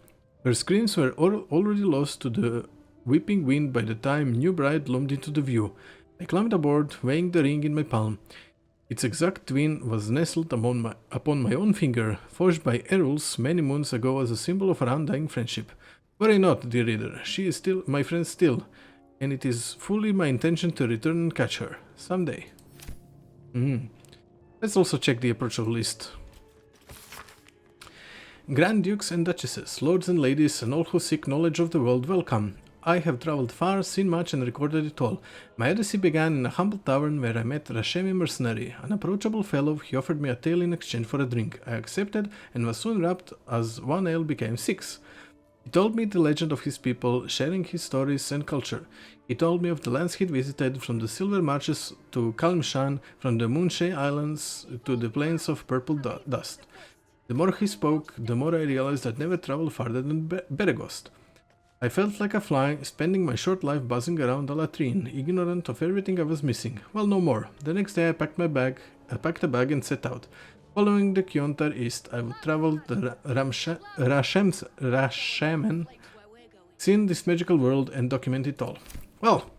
Her screams were already lost to the whipping wind by the time new bride loomed into the view. I climbed aboard, weighing the ring in my palm. Its exact twin was nestled upon my own finger, forged by Errol's many moons ago as a symbol of our undying friendship. Worry not, dear reader, she is still my friend still, and it is fully my intention to return and catch her, someday. Let's also check the approachable list. Grand Dukes and Duchesses, Lords and Ladies, and all who seek knowledge of the world, welcome. I have travelled far, seen much, and recorded it all. My odyssey began in a humble tavern where I met Rashemi Mercenary, an approachable fellow. He offered me a tale in exchange for a drink. I accepted, and was soon wrapped as one ale became 6. He told me the legend of his people, sharing his stories and culture. He told me of the lands he'd visited, from the Silver Marches to Kalmshan, from the Moonshay Islands to the plains of Purple Dust. The more he spoke, the more I realized I'd never traveled farther than Beregost. I felt like a fly, spending my short life buzzing around a latrine, ignorant of everything I was missing. Well, no more. The next day I packed a bag and set out. Following the Kiontar east, I would travel the Rashemen, seen this magical world, and document it all. Well,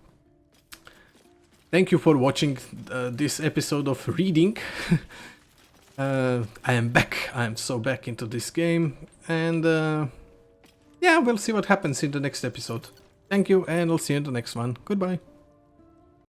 thank you for watching this episode of Reading. I am back. I am so back into this game, and yeah, we'll see what happens in the next episode. Thank you, and I'll see you in the next one. Goodbye.